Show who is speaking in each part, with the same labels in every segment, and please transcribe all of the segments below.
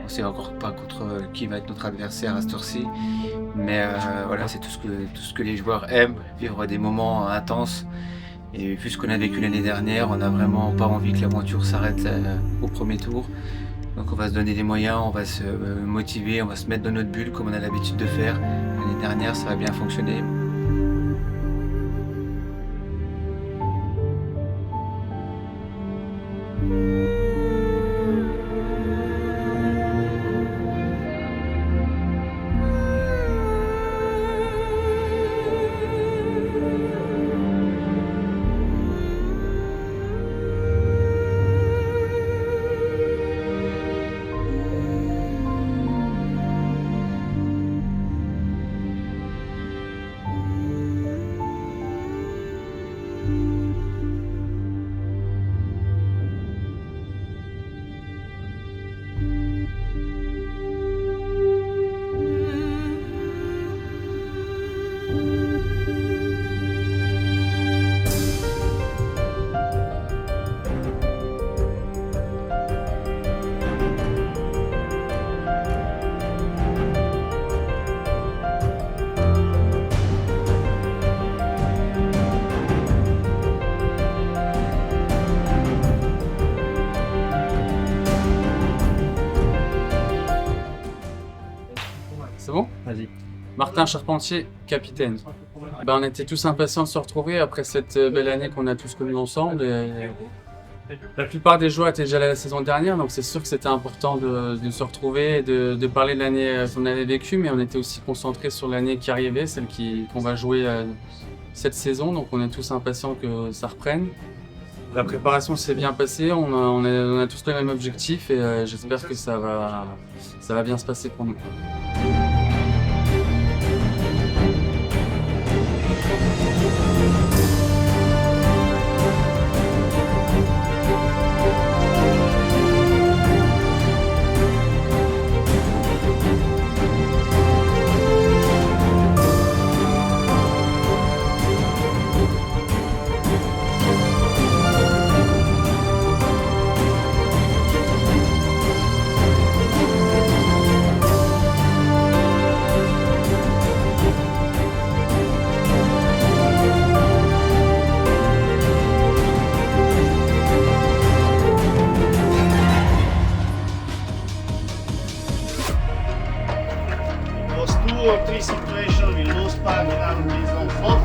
Speaker 1: On sait encore pas contre qui va être notre adversaire à cette heure-ci. Mais voilà, c'est tout ce que les joueurs aiment, vivre des moments intenses. Et vu ce qu'on a vécu l'année dernière, on n'a vraiment pas envie que l'aventure s'arrête au premier tour. Donc on va se donner des moyens, on va se motiver, on va se mettre dans notre bulle comme on a l'habitude de faire. L'année dernière, ça a bien fonctionné.
Speaker 2: C'est bon ?
Speaker 1: Vas-y.
Speaker 2: Martin Charpentier, capitaine. On était tous impatients de se retrouver après cette belle année qu'on a tous connue ensemble. Et la plupart des joueurs étaient déjà là la saison dernière, donc c'est sûr que c'était important de se retrouver et de parler de l'année qu'on avait vécue, mais on était aussi concentrés sur l'année qui arrivait, celle qu'on va jouer cette saison, donc on est tous impatients que ça reprenne. La préparation s'est bien passée, on a tous le même objectif et j'espère que ça va bien se passer pour nous.
Speaker 3: Two or three situations we lose back and we don't fall.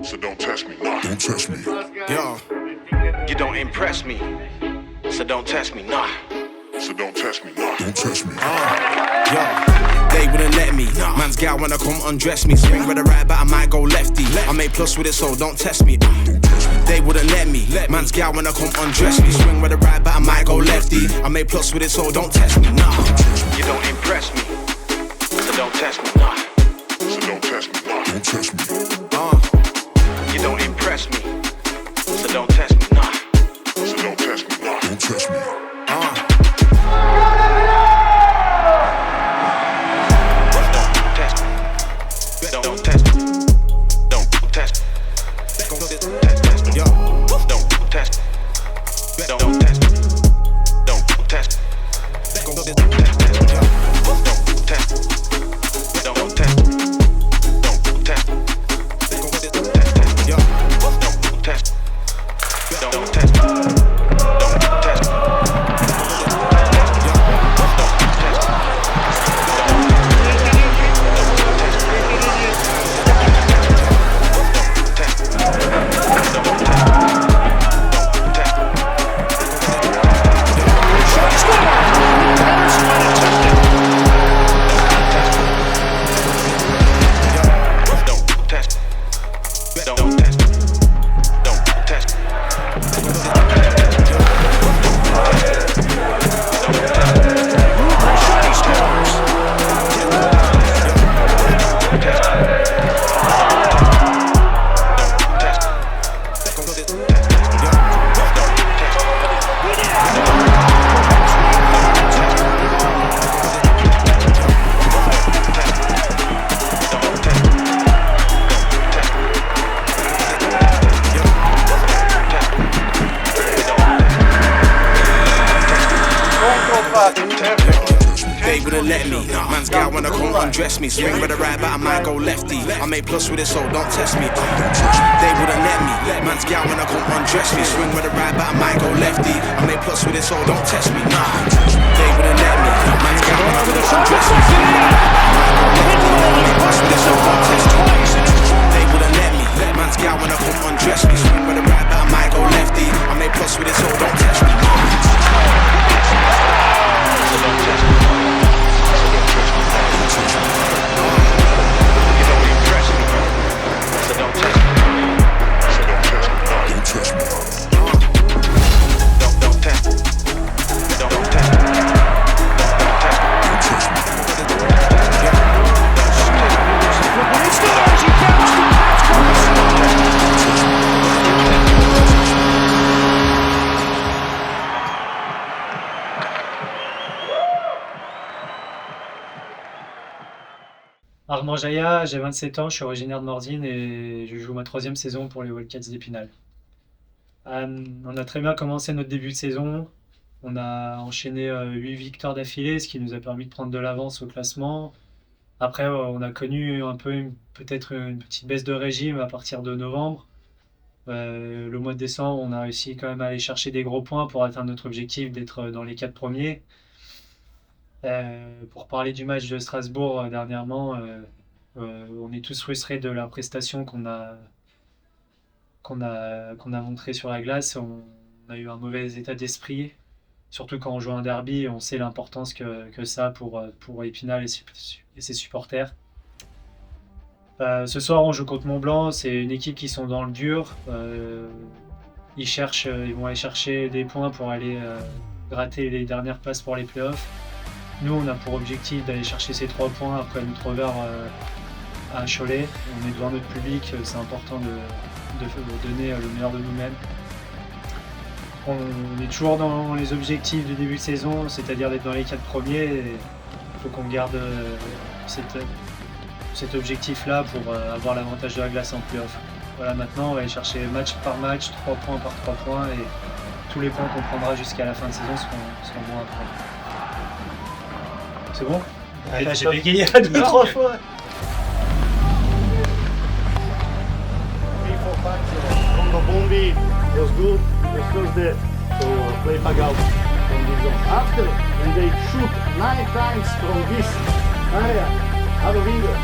Speaker 4: So don't test me, nah. Don't test me.
Speaker 5: Yo, you don't impress me, so don't test me, nah.
Speaker 4: So don't test me, nah. Don't test me.
Speaker 5: Yo, they wouldn't let me. Man's gal wanna come undress me. Swing with the right, but I might go lefty. I make plus with it, so don't test me. They wouldn't let me. Man's gal wanna come undress me. Swing with the right, but I might go lefty. I make plus with it, so don't test me, nah. You don't impress me, so don't test me, nah.
Speaker 4: So don't test me, nah. Don't test me.
Speaker 5: You don't impress me, so don't test me, nah.
Speaker 4: So don't test me, nah. Don't test me.
Speaker 5: Don't test me. Don't test me. Yo. Don't test me. Don't test me. Don't test me. Don't test me. Don't test me. They wouldn't let me. Man's gal wanna come undress me. Swing with a right, but I might go lefty. I make plus with it, so don't test me. They wouldn't let me. Man's gal wanna come undress me. Swing with a right, but I might go lefty. I make plus with it, so don't test me. Nah, they wouldn't let me. Man's gal wanna come undress me. Swing with a right, but I might go lefty. I make plus with it, so don't test me. They wouldn't let me. Man's gal wanna come undress me. Swing with a right, but I might go lefty. I make plus with it, so don't test me.
Speaker 6: Armand Jaya, j'ai 27 ans, je suis originaire de Morzine et je joue ma 3e saison pour les Wildcats d'Épinal. On a très bien commencé notre début de saison. On a enchaîné 8 victoires d'affilée, ce qui nous a permis de prendre de l'avance au classement. Après, on a connu un peu peut-être une petite baisse de régime à partir de novembre. Le mois de décembre, on a réussi quand même à aller chercher des gros points pour atteindre notre objectif d'être dans les 4 premiers. Pour parler du match de Strasbourg dernièrement, on est tous frustrés de la prestation qu'on a montré sur la glace. On a eu un mauvais état d'esprit, surtout quand on joue un derby. On sait l'importance que ça a pour Épinal et ses supporters. Ce soir, on joue contre Mont-Blanc. C'est une équipe qui sont dans le dur. Ils vont aller chercher des points pour aller gratter les dernières places pour les playoffs. Nous, on a pour objectif d'aller chercher ces 3 points après notre revers à Cholet. On est devant notre public, c'est important de donner le meilleur de nous-mêmes. On est toujours dans les objectifs du début de saison, c'est-à-dire d'être dans les 4 premiers. Il faut qu'on garde cet objectif-là pour avoir l'avantage de la glace en play-off. Voilà, maintenant, on va aller chercher match par match, 3 points par 3 points, et tous les points qu'on prendra jusqu'à la fin de saison seront bons après. C'est bon? J'ai bégayé 2-3 fois.
Speaker 3: Bombi was good, was first there, so play Pagao from this zone. After, when they shoot 9 times from this area, have a winger,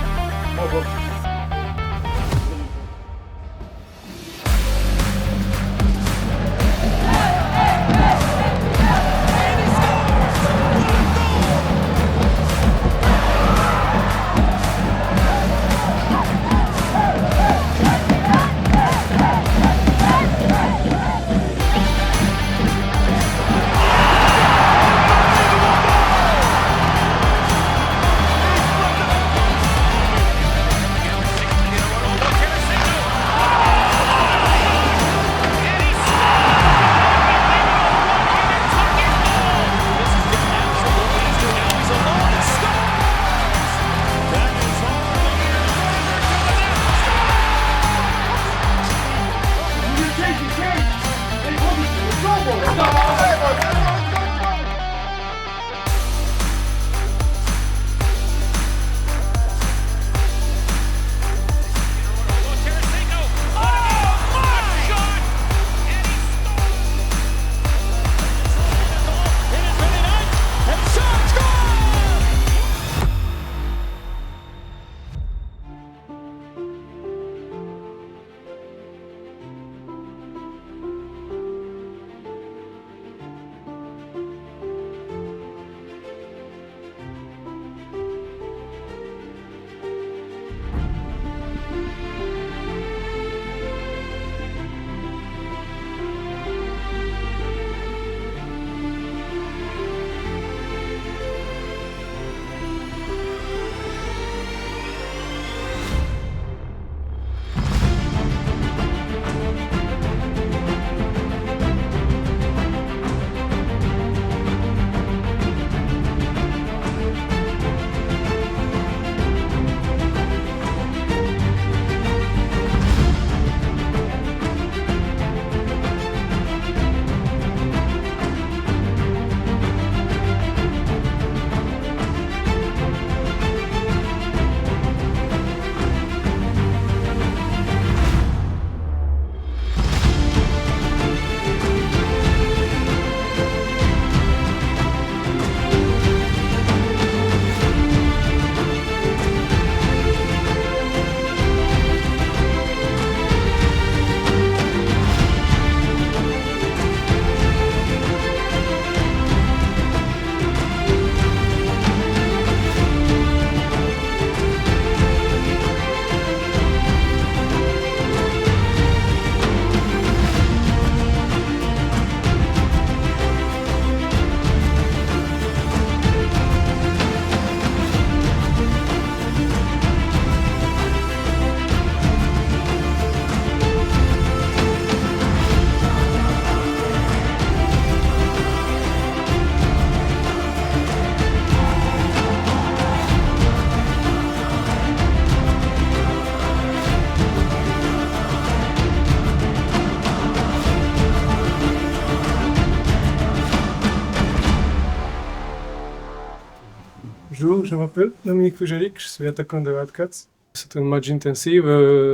Speaker 7: Bonjour, je m'appelle Dominique Fugeric, je suis attaquant de Wildcats. C'était un match intensif,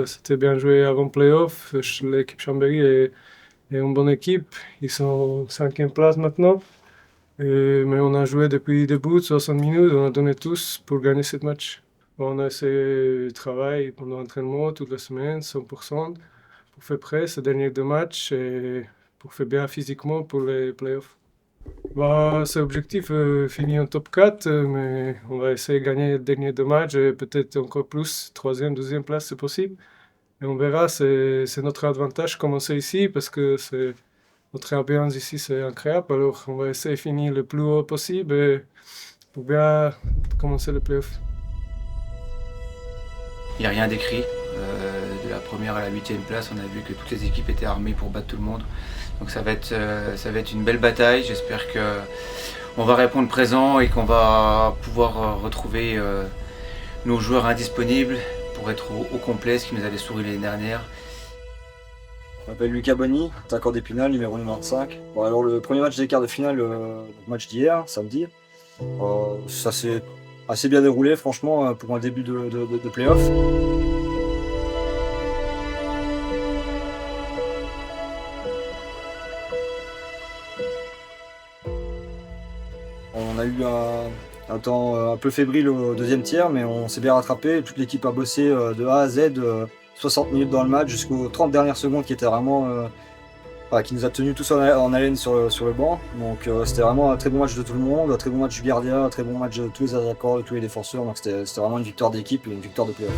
Speaker 7: c'était bien joué avant playoff. L'équipe Chambéry est une bonne équipe, ils sont 5e place maintenant. Mais on a joué depuis le début, 60 minutes, on a donné tous pour gagner ce match. On a essayé de travailler pendant l'entraînement toute la semaine, 100%, pour faire prêt ces derniers 2 matchs et pour faire bien physiquement pour les playoffs. C'est l'objectif, finir en top 4, mais on va essayer de gagner les derniers 2 matchs et peut-être encore plus, 3e, 2e place c'est possible. Et on verra, c'est notre avantage de commencer ici parce que notre ambiance ici c'est incroyable. Alors on va essayer de finir le plus haut possible et pour bien commencer le playoff.
Speaker 1: Il n'y a rien d'écrit. De la première à la 8e place, on a vu que toutes les équipes étaient armées pour battre tout le monde. Donc ça va être une belle bataille. J'espère qu'on va répondre présent et qu'on va pouvoir retrouver nos joueurs indisponibles pour être au complet, ce qui nous avait souri l'année dernière.
Speaker 8: Je m'appelle Lucas Bonny, attaquant d'Épinal, numéro 95. Alors le premier match des quarts de finale, le match d'hier, samedi, ça s'est assez bien déroulé franchement pour un début de play-off. On a eu un temps un peu fébrile au deuxième tiers, mais on s'est bien rattrapé. Toute l'équipe a bossé de A à Z, 60 minutes dans le match jusqu'aux 30 dernières secondes qui étaient vraiment qui nous a tenus tous en haleine sur le banc. Donc c'était vraiment un très bon match de tout le monde, un très bon match du gardien, un très bon match de tous les attaquants, de tous les défenseurs. Donc c'était vraiment une victoire d'équipe et une victoire de play-off.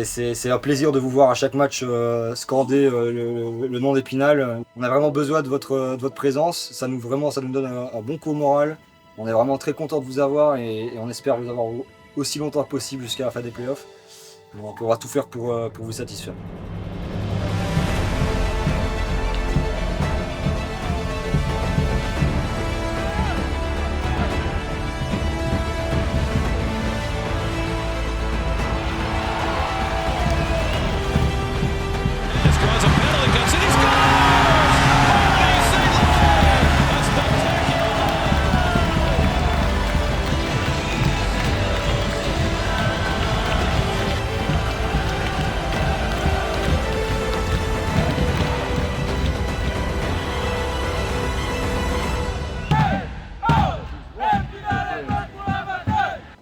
Speaker 8: C'est un plaisir de vous voir à chaque match scander le nom d'Épinal. On a vraiment besoin de votre présence, ça nous donne un bon coup au moral. On est vraiment très content de vous avoir et on espère vous avoir aussi longtemps que possible jusqu'à la fin des playoffs. Donc on va tout faire pour vous satisfaire.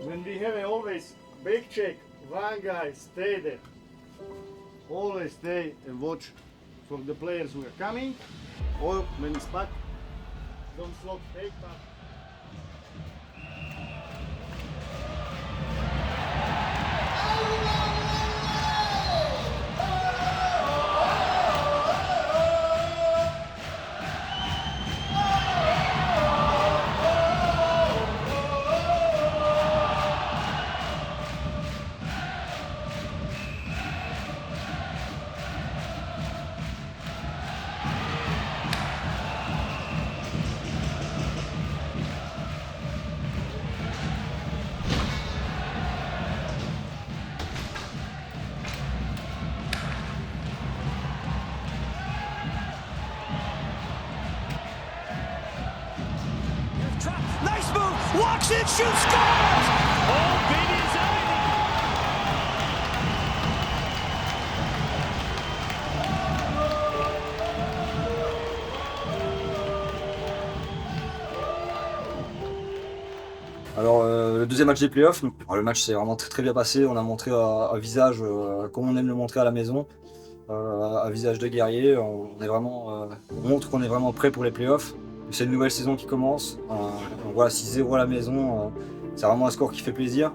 Speaker 3: When we have always back check, one guy stay there. Always stay and watch for the players who are coming, or when it's back, don't slot, take back.
Speaker 5: Nice move, walks in, shoots, scores! Oh, baby, is
Speaker 8: Alors le deuxième match des playoffs, le match s'est vraiment très, très bien passé. On a montré un visage comme on aime le montrer à la maison, un visage de guerrier. On montre qu'on est vraiment prêt pour les playoffs. C'est une nouvelle saison qui commence. Donc voilà, 6-0 à la maison, c'est vraiment un score qui fait plaisir.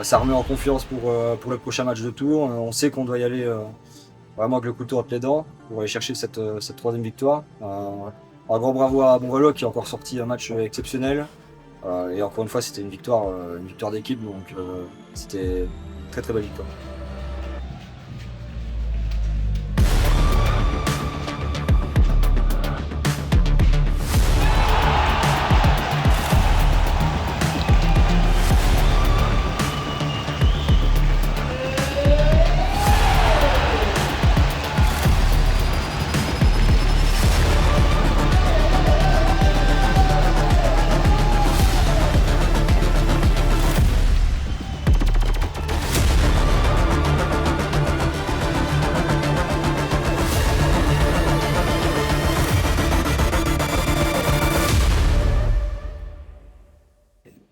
Speaker 8: ça remet en confiance pour le prochain match de tour. On sait qu'on doit y aller vraiment avec le couteau entre les dents pour aller chercher cette troisième victoire. Un grand bravo à Bonvalo qui a encore sorti un match exceptionnel. Et encore une fois, c'était une victoire d'équipe, donc c'était une très très belle victoire.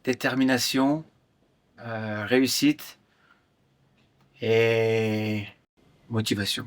Speaker 1: Détermination, réussite et motivation.